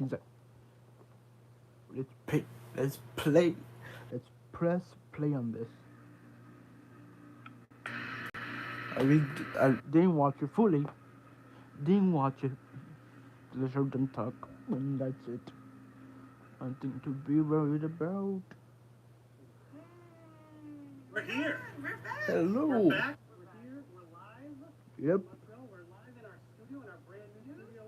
He's like, let's pay, let's play, let's press play on this. I didn't watch it fully. Didn't watch it. Let's hear them talk, and that's it. Nothing to be worried about. We're here. We're back. Hello. We're back. We're here. We're live. Yep. Montreal. We're live in our studio, in our brand new studio.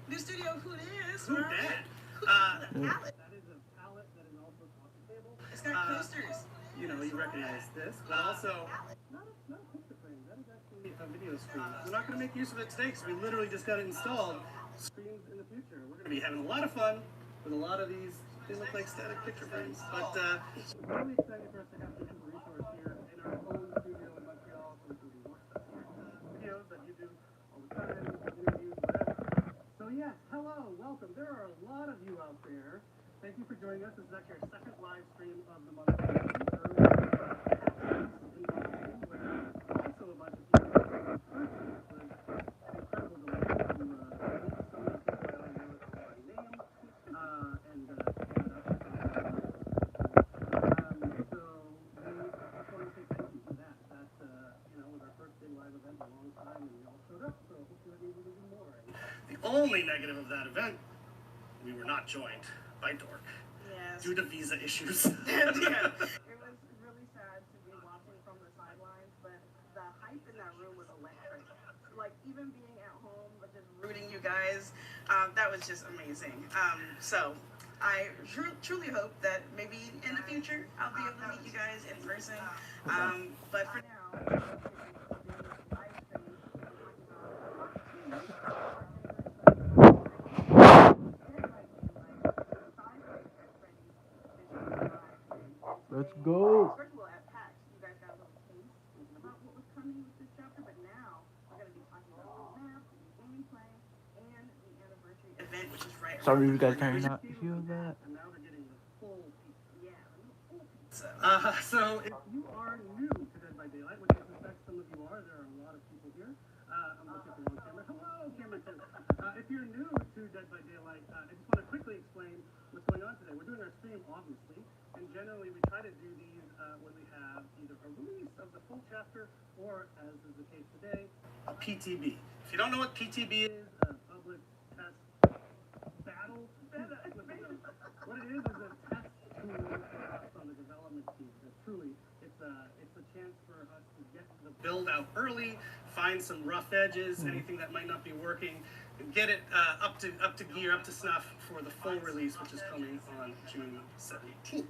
New studio, who this? Who right? that? The palette. That is a palette that is also a coffee table. It's got coasters. You know, you recognize this, but also not a picture frame. That is actually a video screen. We're not going to make use of it today because we literally just got it installed. Screens in the future. We're going to be having a lot of fun with a lot of these. They look like static picture frames, but it's really exciting for us to have this resource here in our own studio in Montreal, so we can do more stuff here. Videos that you do all the time, interviews, whatever. So yes, hello, welcome. There are a lot of you out there. Thank you for joining us. This is actually our second live stream of the month. Also a bunch of people. Incredible delay from so many people I don't know by name. So we just want to say thank you for that. That was our first big live event in a long time, and you all showed up. So hopefully we'll be able to do more. The only negative of that event, we were not joined by Dork. Yes. Due to visa issues. Yeah. It was really sad to be watching from the sidelines, but the hype in that room was electric. Like, even being at home, but just rooting you guys, that was just amazing. So I truly hope that maybe in the future I'll be able to meet you guys in person. But for now, Let's go. first of all, at PAX, you guys got a little taste about what was coming with this chapter, but now we're going to be talking about Fnaf, the gameplay, and the anniversary event, which is right Sorry, around you the guys corner. cannot hear that. And now they're getting the full pizza. Yeah, the full pizza. So if you are new to Dead by Daylight, which I suspect some of you are, there are a lot of people here. I'm looking at the wrong camera. Hello, camera 2. If you're new to Dead by Daylight, I just want to quickly explain what's going on today. We're doing our stream, obviously, and generally we try to do these when we have either a release of the full chapter or, as is the case today, a PTB. If you don't know what PTB is, public test battle. What it is a test tool for us on the development team. Truly, it's a chance for us to get the build out early, find some rough edges, anything that might not be working, and get it up to gear, up to snuff for the full release, which is coming on June 17th.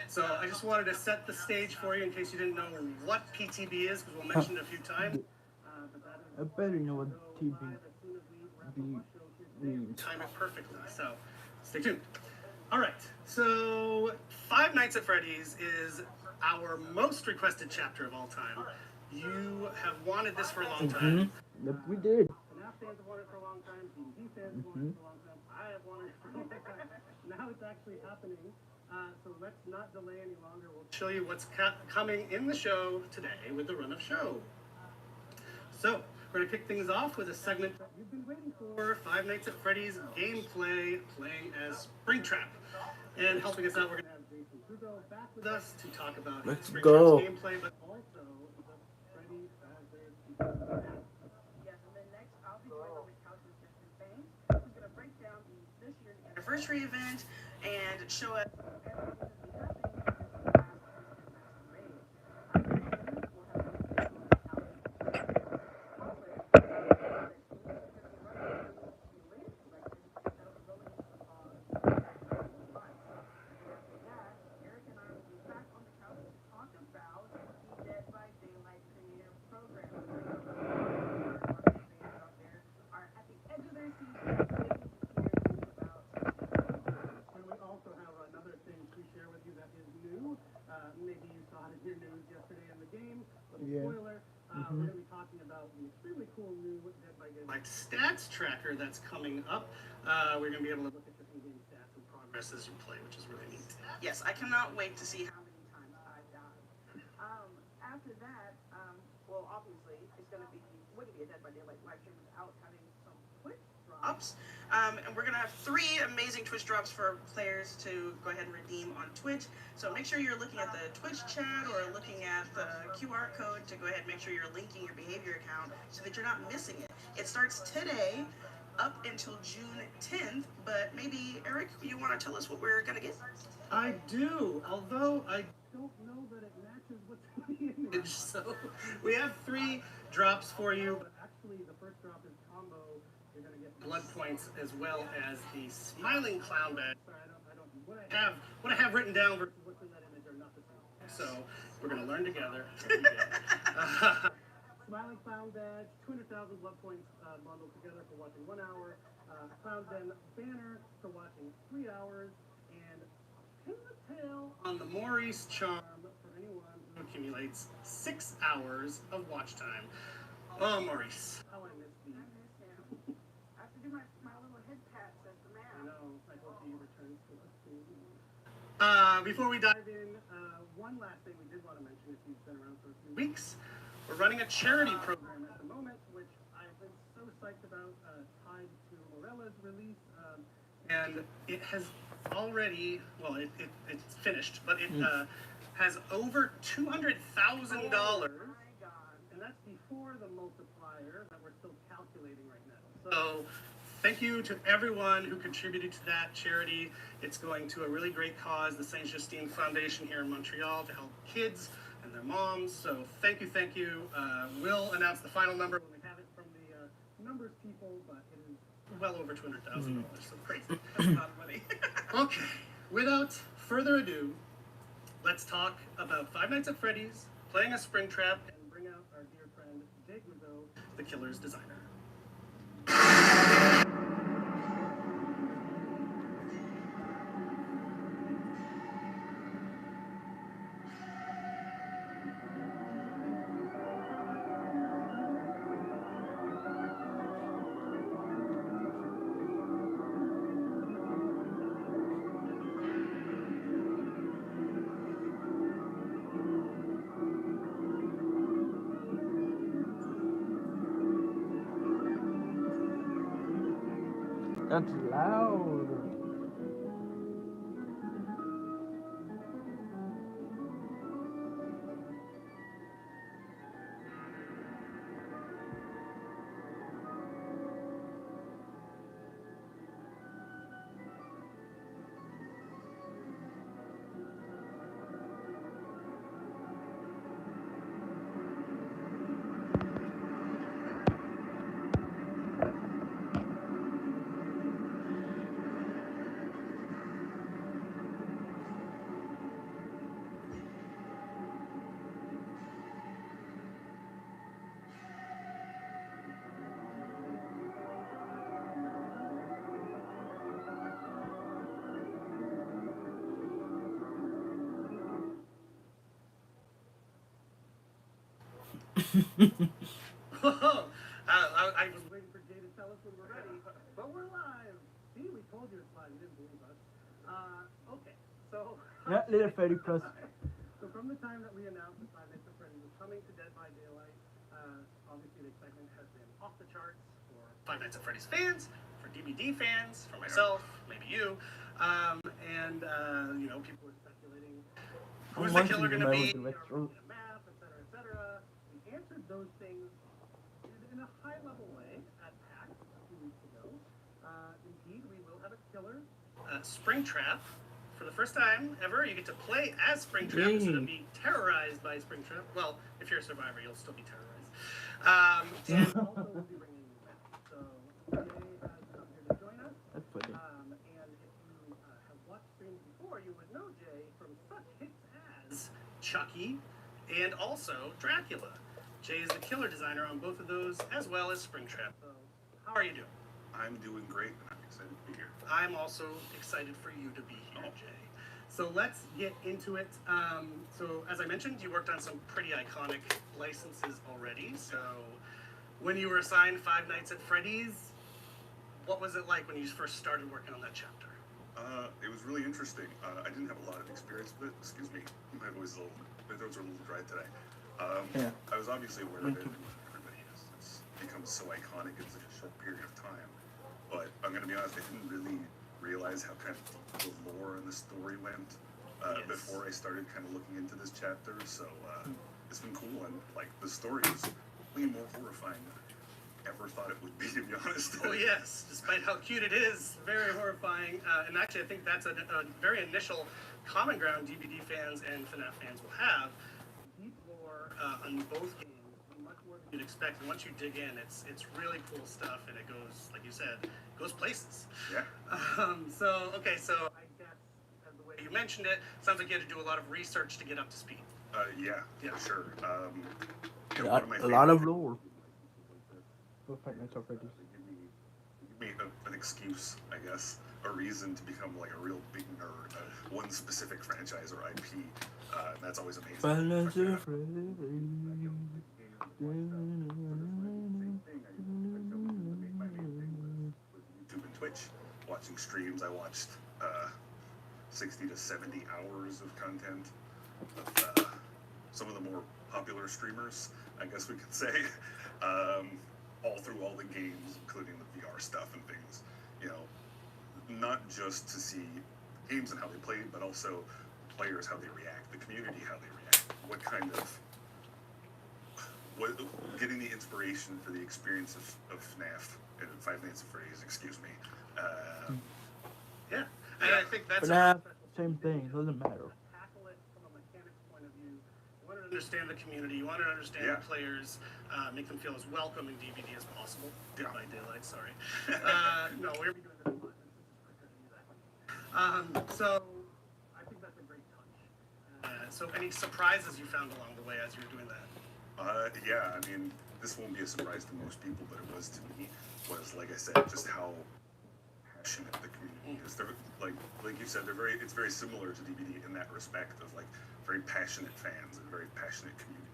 So I just wanted to set the stage for you in case you didn't know what PTB is, because we'll mention it a few times. I better know what TV means. Time it perfectly, so stay tuned. All right, so Five Nights at Freddy's is our most requested chapter of all time. You have wanted this for a long time. Yep, we did. Fnaf fans have wanted it for a long time. D&D fans have wanted it for a long time. I have wanted it for a long time. Now it's actually happening. So let's not delay any longer. We'll show you what's coming in the show today with the run of show. So we're going to kick things off with a segment that you've been waiting for, Five Nights at Freddy's gameplay, playing as Springtrap. And helping us out, we're going to have Jason Hugo back with us to talk about Let's Springtrap's go. gameplay, but also the Freddy Fazbear. Yes, and then next I'll be joined on the couch with Justin Banks, who's going to break down this year's anniversary event and show us everything that's been happening since the last Instant Master Raid. Then we'll have a video on the couch. Maybe you saw it in your news yesterday in the game, but Yeah. spoiler, we're going to be talking about the extremely cool new Dead by Daylight stats tracker that's coming up. We're going to be able to look at your in-game stats and progress as you play, which is really neat. Yes, I cannot wait to see how many times I've died. After that, well, obviously, it's going to be, wouldn't be a Dead by Daylight live stream without having some quick draw. drops. And we're going to have 3 amazing Twitch drops for players to go ahead and redeem on Twitch. So make sure you're looking at the Twitch chat or looking at the QR code to go ahead and make sure you're linking your behavior account so that you're not missing it. It starts today up until June 10th, but maybe, Eric, you want to tell us what we're going to get? I do, although I don't know that it matches what's in the image. So we have 3 drops for you. But actually, the first drop is combo. You're going to get blood points as well as the smiling clown badge. Sorry, I don't. What I have written down versus what's in that image are not the same. So we're going to learn together. Smiling clown badge, 200,000 blood points bundled together for watching 1 hour. Clown Den banner for watching 3 hours. And pin the tail on the Maurice charm for anyone who accumulates 6 hours of watch time. Oh, Maurice. How I miss these. I miss him. I have to do my little head pats as the man. I know. I hope he returns to us soon. Before we dive in, one last thing we did want to mention, if you've been around for a few weeks, we're running a charity program at the moment, which I've been so psyched about, tied to Morella's release. And it has already, well, it's finished, but it has over $200,000. Oh my God. And that's before the multiplier that we're still calculating right now. So thank you to everyone who contributed to that charity. It's going to a really great cause, the Saint Justine Foundation here in Montreal, to help kids and their moms. So thank you, thank you. We'll announce the final number when we have it from the numbers people, but it is well over $200,000. So crazy. That's a lot of money. Okay, without further ado, let's talk about Five Nights at Freddy's, playing a Springtrap, and bring out our dear friend Jay Guizot, the killer's designer. That's loud. Whoa! I was waiting for Jay to tell us when we're ready, but we're live. See, we told you it's live. You didn't believe us. Okay, so... That little Freddy Plus. So from the time that we announced that Five Nights at Freddy's was coming to Dead by Daylight, obviously the excitement has been off the charts for Five Nights at Freddy's fans, for DVD fans, for myself, maybe you, and you know, people were speculating who's the killer going to be, or a map, etc. We answered those things in a high-level way at PAX a few weeks ago. Indeed, we will have a killer. Springtrap. For the first time ever, you get to play as Springtrap instead of being terrorized by Springtrap. Well, if you're a survivor, you'll still be terrorized. And also we'll be bringing you back. So Jay has come here to join us. That's funny. And if you have watched streams before, you would know Jay from such hits as Chucky and also Dracula. Jay is the killer designer on both of those, as well as Springtrap. So, how are you doing? I'm doing great, and I'm excited to be here. I'm also excited for you to be here, Jay. So let's get into it. So as I mentioned, you worked on some pretty iconic licenses already. So when you were assigned Five Nights at Freddy's, what was it like when you first started working on that chapter? It was really interesting. I didn't have a lot of experience with it. Excuse me, my throats are a little dry today. Yeah. I was obviously aware of it. Everybody is. It's become so iconic in such a short period of time. but I'm gonna be honest, I didn't really realize how kind of deep the lore and the story went before I started kind of looking into this chapter. So it's been cool, and like the story is way more horrifying than I ever thought it would be, to be honest. Oh yes, despite how cute it is, very horrifying. And actually, I think that's a very initial common ground DVD fans and Fnaf fans will have. Deep lore on both games, much more than you'd expect. And once you dig in, it's really cool stuff, and it goes, like you said, goes places. Yeah. So I guess the way you mentioned it, sounds like you had to do a lot of research to get up to speed. Yeah, for sure. A lot of lore. Five Nights at Freddy's. Give me an excuse, I guess, a reason to become like a real big nerd of one specific franchise or IP. And that's always amazing. Five Nights at Freddy's. YouTube and Twitch, watching streams. I watched 60 to 70 hours of content of some of the more popular streamers, I guess we could say, all through all the games, including the VR stuff and things. You know, not just to see games and how they play, but also players, how they react, the community, how they react, what kind of getting the inspiration for the experience of FNAF and Five Nights at Freddy's, excuse me. Yeah, and I think that's FNAF, same thing, doesn't matter. Tackle it from a mechanics point of view. You want to understand the community, you want to understand Yeah. the players, make them feel as welcome in DVD as possible. Dead by Daylight, sorry. No, we're doing this a lot. So I think that's a great touch. So any surprises you found along the way as you were doing that? Yeah, I mean, this won't be a surprise to most people, but it was to me. Was, like I said, just how passionate the community is. They're like you said, it's very similar to DVD in that respect of like very passionate fans and very passionate community.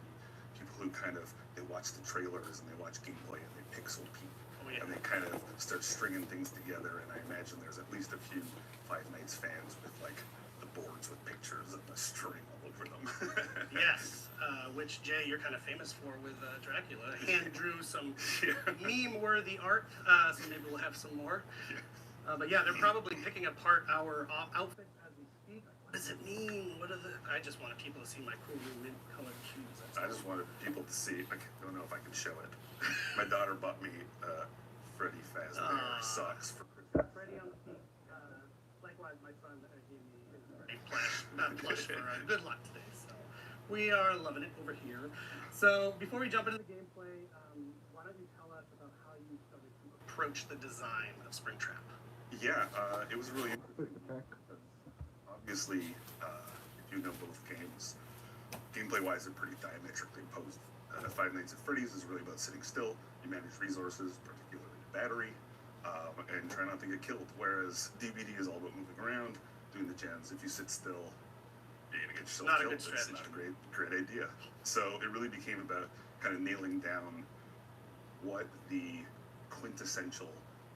People who kind of they watch the trailers and they watch gameplay and they pixel peek and they kind of start stringing things together. And I imagine there's at least a few Five Nights fans with like the boards with pictures of a string all over them. Yes, which Jay, you're kind of famous for with Dracula. Hand drew some meme-worthy art, so maybe we'll have some more. But yeah, they're probably picking apart our outfits as we speak. What does it mean? I just wanted people to see my cool new mint-colored shoes. I just wanted people to see. I don't know if I can show it. My daughter bought me Freddy Fazbear socks for Christmas. Freddy on the feet. Likewise, my son gave me his plush for good luck today. So we are loving it over here. So before we jump into the gameplay, why don't you tell us about how you started to approach the design of Springtrap? Yeah, it was really interesting. Obviously, if you know both games, gameplay-wise, they're pretty diametrically opposed. Five Nights at Freddy's is really about sitting still. You manage resources, particularly battery, and try not to get killed. Whereas DVD is all about moving around, doing the gens. If you sit still, you're gonna get yourself Not a killed. good strategy. It's not a great idea. So it really became about kind of nailing down what the quintessential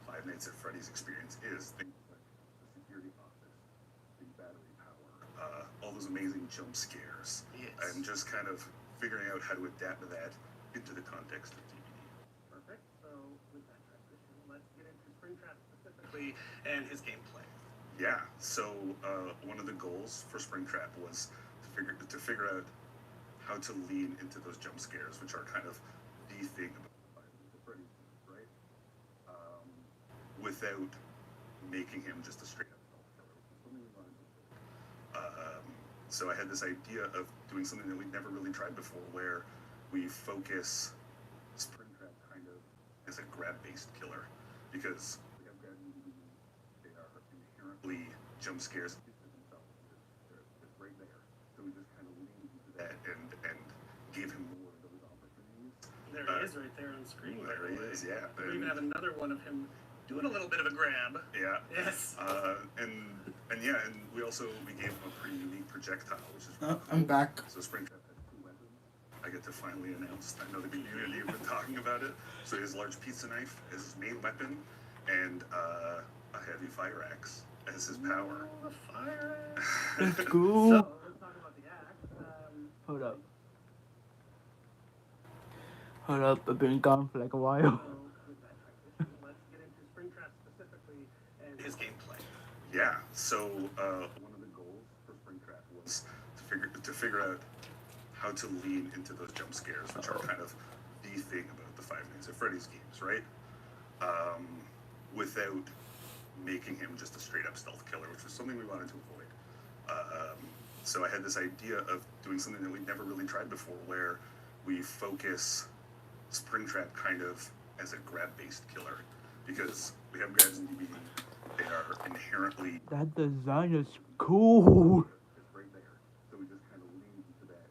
Five Nights at Freddy's experience is. Things like the security office, the battery power, all those amazing jump scares, and just kind of figuring out how to adapt to that into the context of DVD. Perfect. So with that transition, let's get into Springtrap specifically and his gameplay. Yeah. So one of the goals for Springtrap was to figure out how to lean into those jump scares, which are kind of the thing about Five Nights at Freddy's, right? Without making him just a straight up killer. So I had this idea of doing something that we'd never really tried before, where we focus Springtrap kind of as a grab-based killer, because we have grab they are inherently jump scares themselves. They're right there. So we just kind of leaned into that and gave him more of those opportunities. There he is right there on screen. There he is, yeah. We even have another one of him doing a little bit of a grab. Yeah. Yes. And we gave him a pretty unique projectile, which is really I'm cool. back. So Springtrap has two weapons. I get to finally announce. I know the community have been talking about it. So his large pizza knife is his main weapon, and a heavy fire axe as his power. Oh, the fire axe. Let's go. So let's talk about the axe. Hold up. I've been gone for like a while. So with that transition, let's get into Springtrap specifically. Yeah. So one of the goals for Springtrap was to figure out how to lean into those jump scares, which are kind of the thing about the Five Nights at Freddy's games, right? Um, without making him just a straight up stealth killer, which was something we wanted to avoid. So I had this idea of doing something that we'd never really tried before, where we focus Springtrap kind of as a grab-based killer, because we have grabs in DBD. They are inherently That design is cool. just right there. So we just kind of leaned into that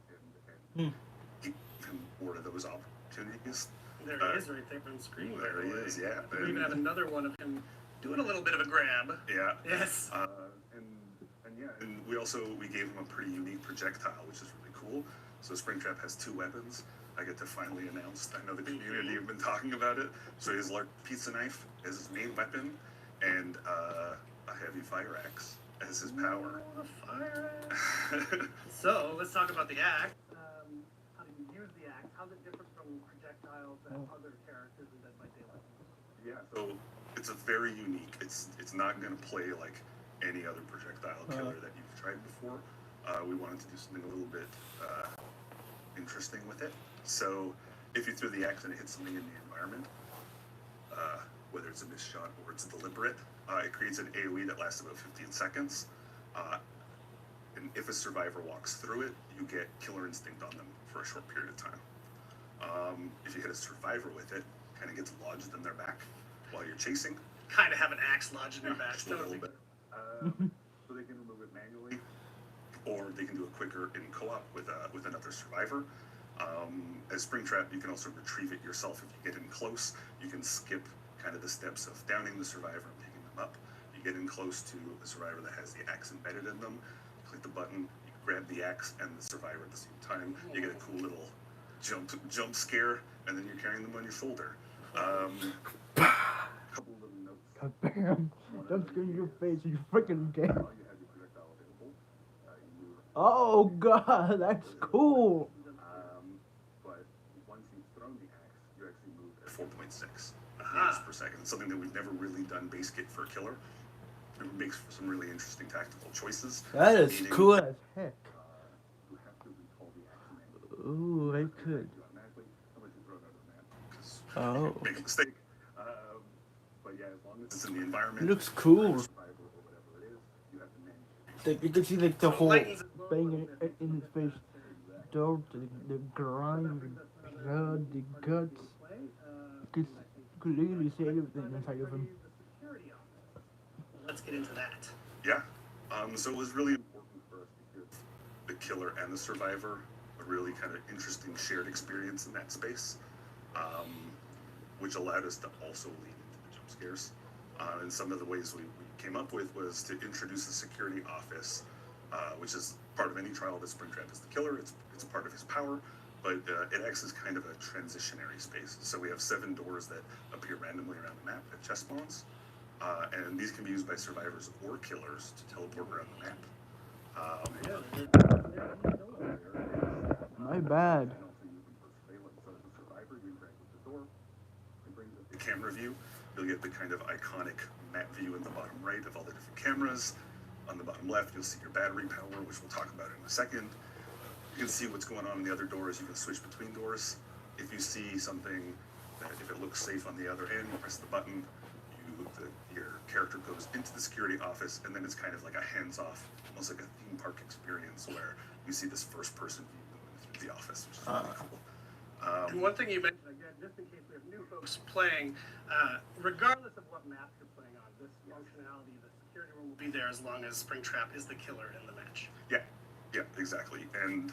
and give him more of those opportunities. There he is right there on screen. There he is, yeah. We even have another one of him doing a little bit of a grab. Yeah. Yes. And we gave him a pretty unique projectile, which is really cool. So Springtrap has two weapons. I get to finally announce. I know the community have been talking about it. So he has a large pizza knife as his main weapon, and a heavy fire axe as his power. Oh, the fire axe. So let's talk about the axe. How do you use the axe? How's it different from projectiles and other characters in Dead by Daylight? Yeah. So it's a very unique. It's not going to play like any other projectile killer that you've tried before. We wanted to do something a little bit interesting with it. So if you throw the axe and it hits something in the environment, whether it's a missed shot or it's deliberate, it creates an AoE that lasts about 15 seconds. And if a survivor walks through it, you get killer instinct on them for a short period of time. If you hit a survivor with it, kind of gets lodged in their back while you're chasing. Kind of have an axe lodged in their back. Just a little bit. So they can remove it manually, or they can do it quicker in co-op with another survivor. As Springtrap, you can also retrieve it yourself if you get in close. You can skip kind of the steps of downing the survivor and picking them up. You get in close to the survivor that has the axe embedded in them. You click the button, you grab the axe and the survivor at the same time. You get a cool little jump scare, and then you're carrying them on your shoulder. Couple little notes. God damn. Don't scare your face, you freaking game. You have your projectile available. Oh god, that's cool. But once you've thrown the axe, you actually move at 4.6 meters per second. It's something that we've never really done base kit for a killer. It makes for some really interesting tactical choices. That is Meaning, cool as heck. You have to recall the axe manually. Ooh, I could. Automatically, unless you throw it out of the map, because Oh. make a mistake. But yeah, as long as it's in the environment, It looks cool. survivor or whatever it is, you have to manually. Like, you can see like the whole bang in his face. Dirt, the grime, the blood, the guts. You can clearly see everything inside of him. Let's get into that. Yeah. So it was really important for us to give the killer and the survivor a really kind of interesting shared experience in that space, which allowed us to also lean into the jump scares. And some of the ways we came up with was to introduce the security office, which is part of any trial that Springtrap is the killer. It's a part of his power, but it acts as kind of a transitionary space. So we have 7 doors that appear randomly around the map at chest spawns. And these can be used by survivors or killers to teleport around the map. My bad. And also use them for surveillance. So as a survivor, you interact with the door. It brings up the camera view. You'll get the kind of iconic map view in the bottom right of all the different cameras. On the bottom left, you'll see your battery power, which we'll talk about in a second. You can see what's going on in the other doors. You can switch between doors. If you see something that, if it looks safe on the other end, you press the button. Your character goes into the security office, and then it's kind of like a hands-off, almost like a theme park experience where you see this first-person view going through the office, which is really cool. And one thing you mentioned, again, just in case we have new folks playing, regardless of what map you're playing on, this functionality, the security room will be there as long as Springtrap is the killer in the match. Yeah, exactly. And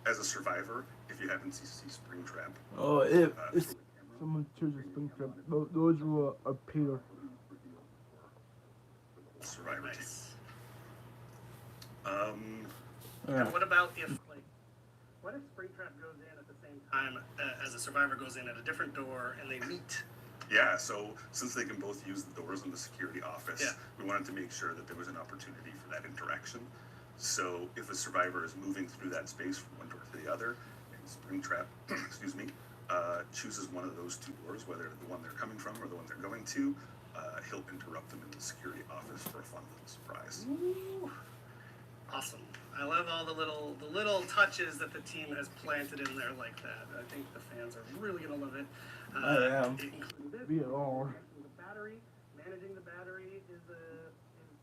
as a survivor, if you happen to see Springtrap, Oh, if someone chooses Springtrap, those will appear. survivor team. Nice. And what about if, like, what if Springtrap goes in at the same time as a survivor goes in at a different door and they meet? Yeah, so since they can both use the doors in the security office, we wanted to make sure that there was an opportunity for that interaction. So if a survivor is moving through that space from one door to the other, and Springtrap, excuse me, chooses one of those 2 doors, whether the one they're coming from or the one they're going to, he'll interrupt them in the security office for a fun little surprise. Ooh, awesome. I love all the little touches that the team has planted in there like that. I think the fans are really gonna love it. I am. It includes this. We are. The battery, managing the battery is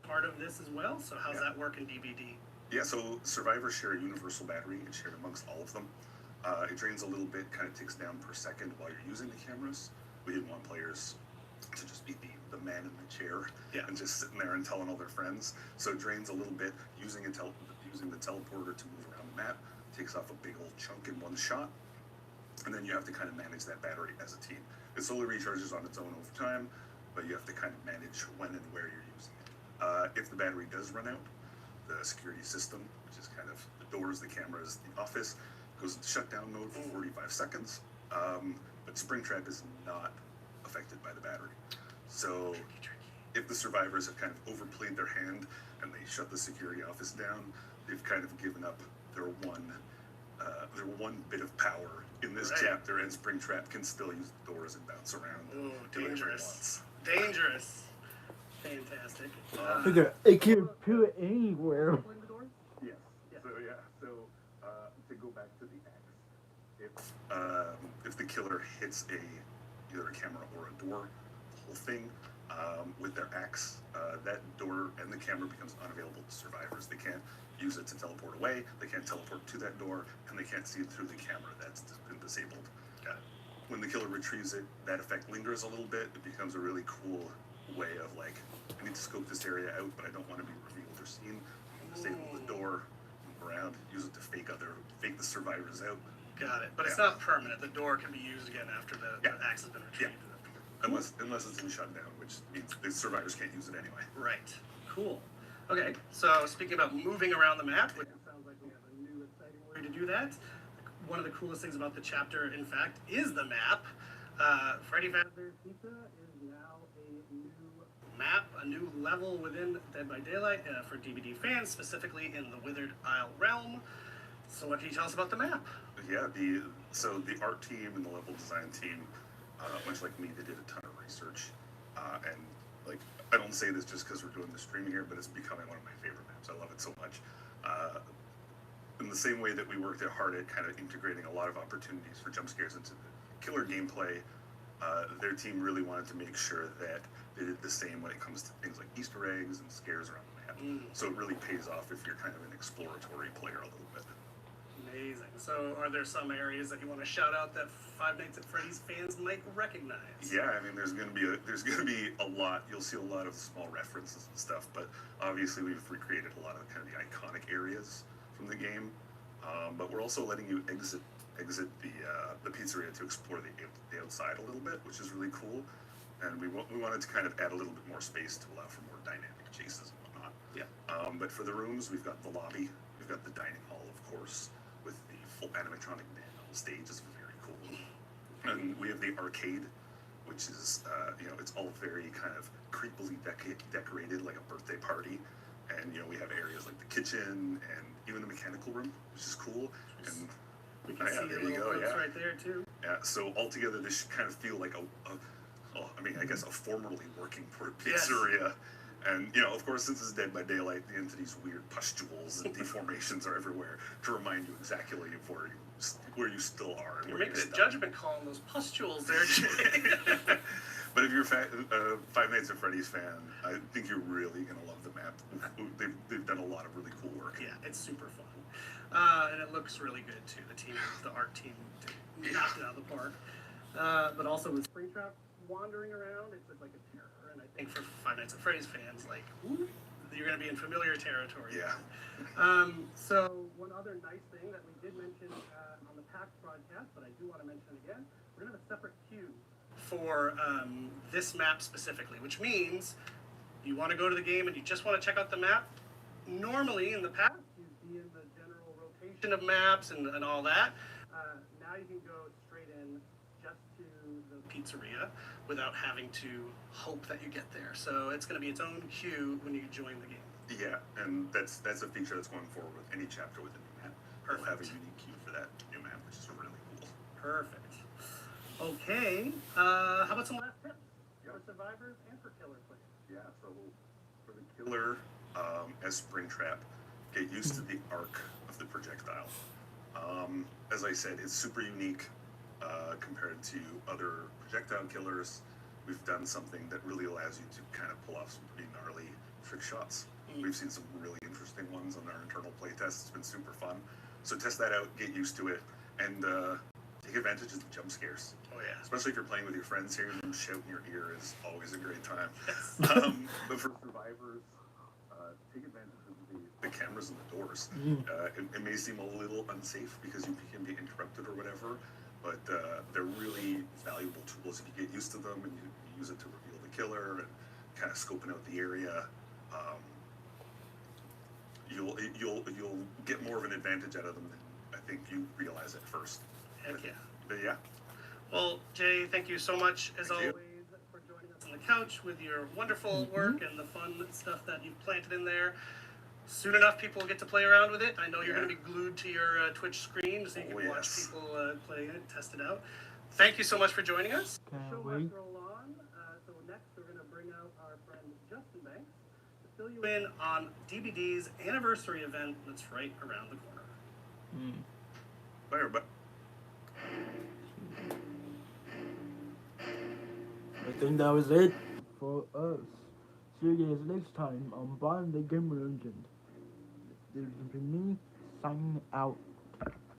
part of this as well. So how's that work in DBD? Yeah, so survivors share a universal battery. It's shared amongst all of them. It drains a little bit, kind of ticks down per second while you're using the cameras. We didn't want players to just be the man in the chair and just sitting there and telling all their friends. So it drains a little bit, using the teleporter to move around the map, takes off a big old chunk in one shot, and then you have to kind of manage that battery as a team. It slowly recharges on its own over time, but you have to kind of manage when and where you're using it. If the battery does run out, the security system, which is kind of the doors, the cameras, the office, goes into shutdown mode for 45 seconds. But Springtrap is not affected by the battery. So if the survivors have kind of overplayed their hand and they shut the security office down, they've kind of given up their one bit of power in this chapter, and Springtrap can still use the doors and bounce around. Ooh, do whatever it dangerous. wants. Dangerous. Fantastic. It can put anywhere. Open the doors? Yes. So to go back to the axe, if the killer hits either a camera or a door, the whole thing with their axe, that door and the camera becomes unavailable to survivors. They can't use it to teleport away. They can't teleport to that door, and they can't see it through the camera. That's been disabled. When the killer retrieves it, that effect lingers a little bit. It becomes a really cool way of like, I need to scope this area out, but I don't want to be revealed or seen. Disable the door, move around, use it to fake the survivors out. Got it. But it's not permanent. The door can be used again after the axe has been retrieved. Unless it's in shutdown, which means the survivors can't use it anyway. Right. Cool. Okay, so speaking about moving around the map, which sounds like we have a new exciting way to do that. One of the coolest things about the chapter, in fact, is the map. Freddy Fazbear's Pizza is now a new map, a new level within Dead by Daylight for DBD fans, specifically in the Withered Isle realm. So what can you tell us about the map? Yeah, the art team and the level design team, much like me, they did a ton of research, and like, I don't say this just because we're doing the stream here, but it's becoming one of my favorite maps. I love it so much. In the same way that we worked hard at kind of integrating a lot of opportunities for jump scares into the killer gameplay, their team really wanted to make sure that they did the same when it comes to things like Easter eggs and scares around the map. So it really pays off if you're kind of an exploratory player a little bit. Amazing. So are there some areas that you want to shout out that Five Nights at Freddy's fans might recognize? Yeah, I mean, there's gonna be a lot. You'll see a lot of small references and stuff, but obviously we've recreated a lot of kind of the iconic areas from the game. But we're also letting you exit the pizzeria to explore the outside a little bit, which is really cool. And we wanted to kind of add a little bit more space to allow for more dynamic chases and whatnot. Yeah. But for the rooms, we've got the lobby, we've got the dining hall, of course, with the full animatronic band on the stage. It's very cool. And we have the arcade, which is, it's all very kind of creepily decorated like a birthday party. And, we have areas like the kitchen and even the mechanical room, which is cool. And we can see the little clips right there too. Yeah, so altogether this should kind of feel like I guess a formerly working pizzeria. Yes. And, of course, since it's Dead by Daylight, the entity's weird pustules and deformations are everywhere to remind you exactly of where you still are. And you're making a judgment call on those pustules there, Jay. But if you're a Five Nights at Freddy's fan, I think you're really going to love the map. They've done a lot of really cool work. Yeah, it's super fun. And it looks really good, too. The art team knocked it out of the park. But also with Springtrap wandering around, it's like a terror. And I think for Five Nights at Freddy's fans, like, you're going to be in familiar territory. Yeah. So one other nice thing that we did mention on the PAX broadcast, but I do want to mention again, we're going to have a separate queue for this map specifically, which means you want to go to the game and you just want to check out the map. Normally in the past, you'd be in the general rotation of maps and all that. Now you can go straight in just to the pizzeria without having to hope that you get there. So it's going to be its own queue when you join the game. Yeah, and that's a feature that's going forward with any chapter with a new map. Perfect. We'll have a unique queue for that new map, which is really cool. Perfect. Okay, how about some last tips? For survivors and for killer players. Yeah, so for the killer, as Springtrap, get used to the arc of the projectile. As I said, it's super unique compared to other projectile killers. We've done something that really allows you to kind of pull off some pretty gnarly trick shots. We've seen some really interesting ones on our internal playtests. It's been super fun. So test that out, get used to it, and take advantage of the jump scares. Oh yeah. Especially if you're playing with your friends, hearing them shout in your ear is always a great time. But for survivors, take advantage of the cameras and the doors. It may seem a little unsafe because you can be interrupted or whatever, but they're really valuable tools if you get used to them and you use it to reveal the killer and kind of scoping out the area. You'll get more of an advantage out of them than I think you realize at first. Heck yeah. But yeah. Well, Jay, thank you so much, as Thank you. always, for joining us on the couch with your wonderful work and the fun stuff that you've planted in there. Soon enough, people will get to play around with it. I know you're going to be glued to your Twitch screen so you can watch people play it, test it out. Thank you so much for joining us. Can't The show wait. must roll on. So next, we're going to bring out our friend Justin Banks to fill you in on DBD's anniversary event that's right around the corner. Bye, everybody. I think that was it for us. See you guys next time on Bond the Game Legend. This is me signing out.